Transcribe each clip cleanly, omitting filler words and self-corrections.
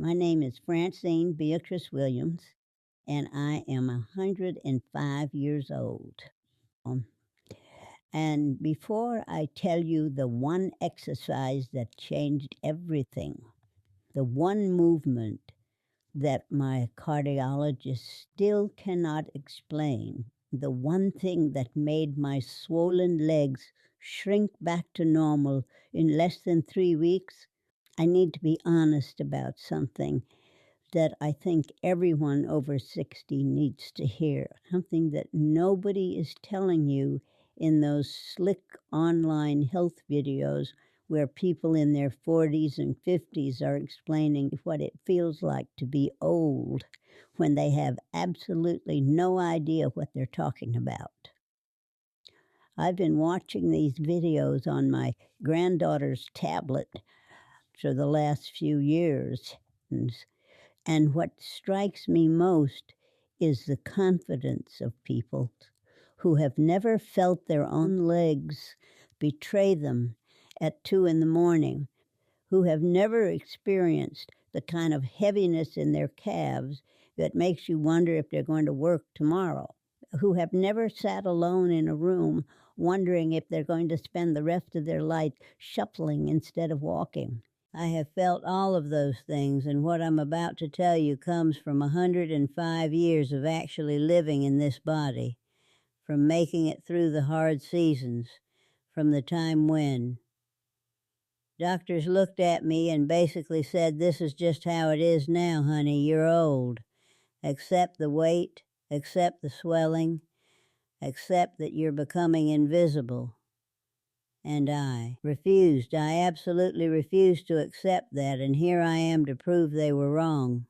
My name is Francine Beatrice Williams, and I am 105 years old. Um, and before I tell you the one exercise that changed everything, the one movement that my cardiologist still cannot explain, the one thing that made my swollen legs shrink back to normal in less than 3 weeks, I need to be honest about something that I think everyone over 60 needs to hear, something that nobody is telling you in those slick online health videos where people in their 40s and 50s are explaining what it feels like to be old when they have absolutely no idea what they're talking about. I've been watching these videos on my granddaughter's tablet for the last few years. And what strikes me most is the confidence of people who have never felt their own legs betray them at 2 in the morning, who have never experienced the kind of heaviness in their calves that makes you wonder if they're going to work tomorrow, who have never sat alone in a room wondering if they're going to spend the rest of their life shuffling instead of walking. I have felt all of those things, and what I'm about to tell you comes from 105 years of actually living in this body, from making it through the hard seasons, from the time when. Doctors looked at me and basically said, "This is just how it is now, honey, you're old. Accept the weight, accept the swelling, accept that you're becoming invisible." And I refused. I absolutely refused to accept that, and here I am to prove they were wrong.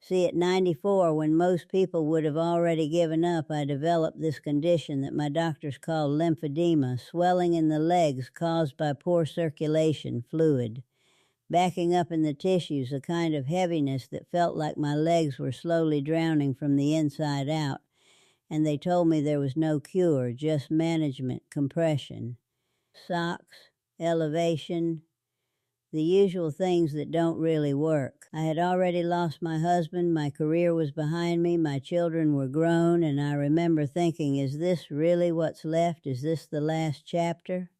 See, at 94, when most people would have already given up, I developed this condition that my doctors call lymphedema, swelling in the legs caused by poor circulation fluid, backing up in the tissues, a kind of heaviness that felt like my legs were slowly drowning from the inside out, and they told me there was no cure, just management, compression, socks, elevation, the usual things that don't really work. I had already lost my husband, my career was behind me, my children were grown, and I remember thinking, is this really what's left? Is this the last chapter?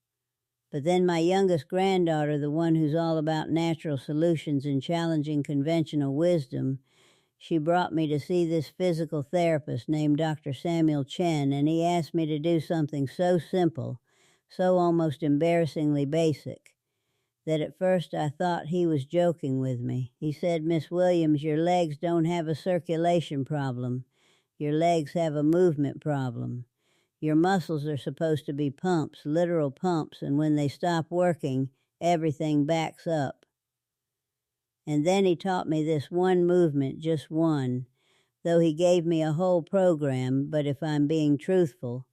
But then my youngest granddaughter, the one who's all about natural solutions and challenging conventional wisdom, she brought me to see this physical therapist named Dr. Samuel Chen, and he asked me to do something so simple, so almost embarrassingly basic, that at first I thought he was joking with me. He said, "Miss Williams, your legs don't have a circulation problem. Your legs have a movement problem. Your muscles are supposed to be pumps, literal pumps, and when they stop working, everything backs up." And then he taught me this one movement, just one, though he gave me a whole program, but if I'm being truthful,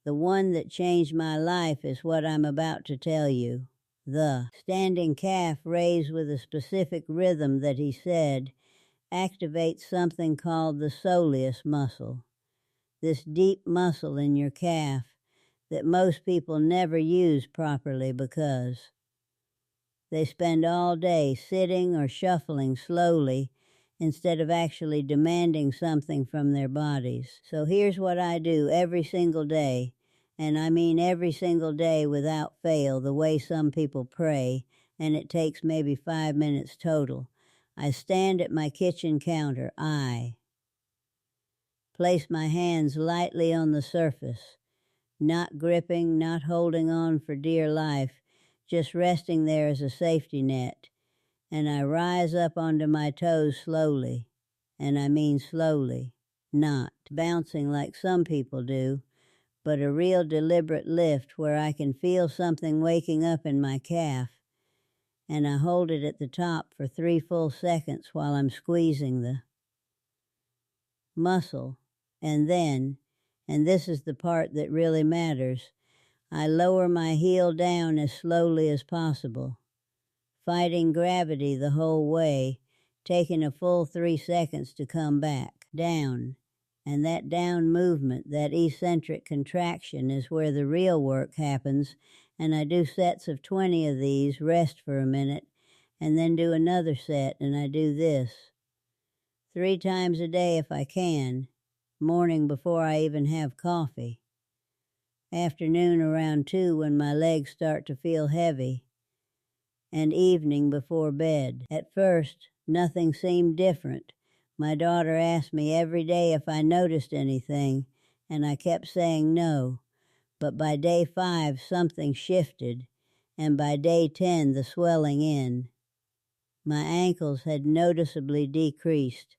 the one that changed my life is what I'm about to tell you. The standing calf raised with a specific rhythm that he said activates something called the soleus muscle, this deep muscle in your calf that most people never use properly because they spend all day sitting or shuffling slowly instead of actually demanding something from their bodies. So here's what I do every single day, and I mean every single day without fail, the way some people pray, and it takes maybe 5 minutes total. I stand at my kitchen counter. I place my hands lightly on the surface, not gripping, not holding on for dear life, just resting there as a safety net, and I rise up onto my toes slowly, and I mean slowly, not bouncing like some people do, but a real deliberate lift where I can feel something waking up in my calf, and I hold it at the top for 3 full seconds while I'm squeezing the muscle, and then, and this is the part that really matters, I lower my heel down as slowly as possible, fighting gravity the whole way, taking a full 3 seconds to come back, down. And that down movement, that eccentric contraction, is where the real work happens, and I do sets of 20 of these, rest for a minute, and then do another set, and I do this 3 times a day if I can, morning before I even have coffee, afternoon around 2 when my legs start to feel heavy, and evening before bed. At first, nothing seemed different. My daughter asked me every day if I noticed anything, and I kept saying no. But by day 5, something shifted, and by day 10, the swelling in. My ankles had noticeably decreased,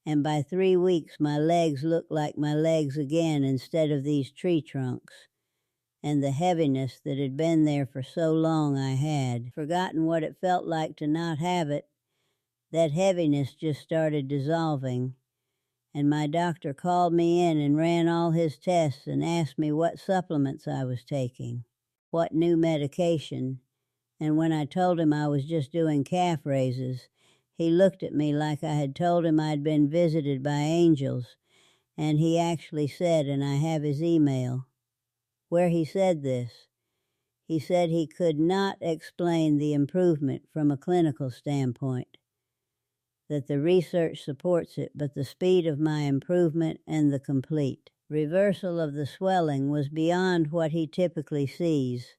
and by 3 weeks, my legs looked like my legs again instead of these tree trunks. And the heaviness that had been there for so long I had forgotten what it felt like to not have it. That heaviness just started dissolving, and my doctor called me in and ran all his tests and asked me what supplements I was taking, what new medication, and when I told him I was just doing calf raises, he looked at me like I had told him I'd been visited by angels, and he actually said, and I have his email, where he said this. He said he could not explain the improvement from a clinical standpoint, that the research supports it, but the speed of my improvement and the complete reversal of the swelling was beyond what he typically sees.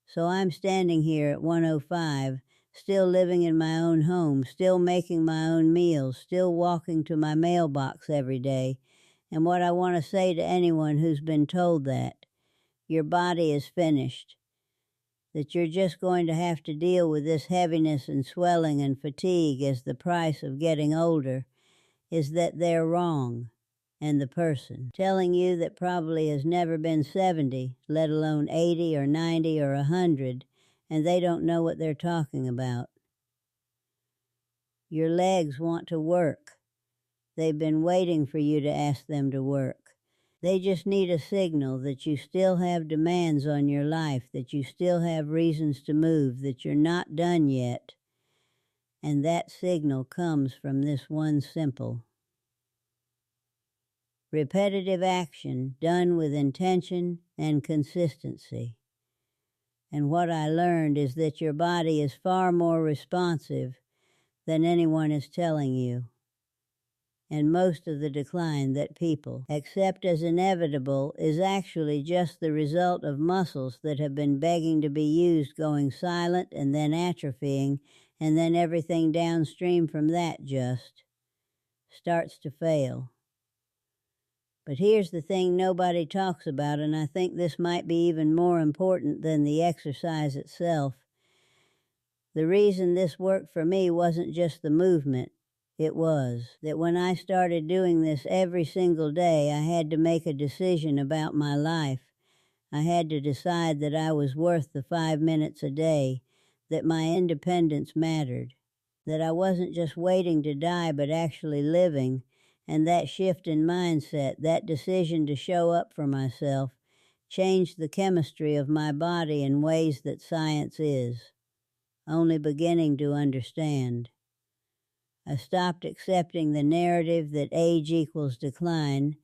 So I'm standing here at 105, still living in my own home, still making my own meals, still walking to my mailbox every day. And what I want to say to anyone who's been told that, your body is finished, that you're just going to have to deal with this heaviness and swelling and fatigue as the price of getting older, is that they're wrong. And the person telling you that probably has never been 70, let alone 80 or 90 or 100, and they don't know what they're talking about. Your legs want to work. They've been waiting for you to ask them to work. They just need a signal that you still have demands on your life, that you still have reasons to move, that you're not done yet. And that signal comes from this one simple repetitive action done with intention and consistency. And what I learned is that your body is far more responsive than anyone is telling you. And most of the decline that people accept as inevitable is actually just the result of muscles that have been begging to be used going silent and then atrophying, and then everything downstream from that just starts to fail. But here's the thing nobody talks about, and I think this might be even more important than the exercise itself. The reason this worked for me wasn't just the movement. It was that when I started doing this every single day, I had to make a decision about my life. I had to decide that I was worth the 5 minutes a day, that my independence mattered, that I wasn't just waiting to die but actually living. And that shift in mindset, that decision to show up for myself, changed the chemistry of my body in ways that science is only beginning to understand. I stopped accepting the narrative that age equals decline.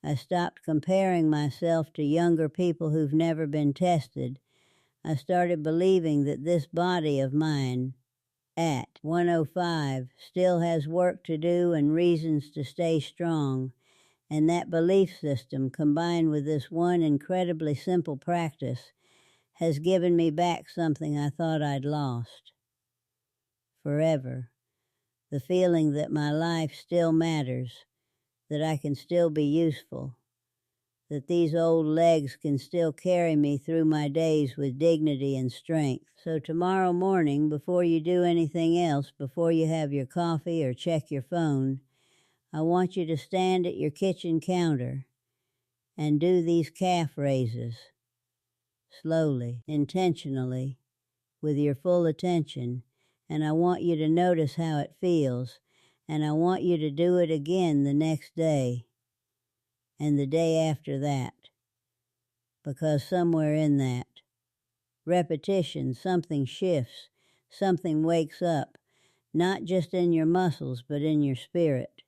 I stopped comparing myself to younger people who've never been tested. I started believing that this body of mine, at 105, still has work to do and reasons to stay strong. And that belief system, combined with this one incredibly simple practice, has given me back something I thought I'd lost forever. The feeling that my life still matters, that I can still be useful, that these old legs can still carry me through my days with dignity and strength. So tomorrow morning, before you do anything else, before you have your coffee or check your phone, I want you to stand at your kitchen counter and do these calf raises, slowly, intentionally, with your full attention, and I want you to notice how it feels, and I want you to do it again the next day and the day after that, because somewhere in that repetition, something shifts, something wakes up, not just in your muscles, but in your spirit.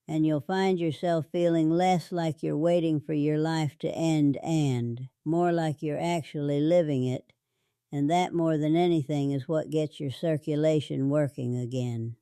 And you'll find yourself feeling less like you're waiting for your life to end and more like you're actually living it And that, more than anything, is what gets your circulation working again.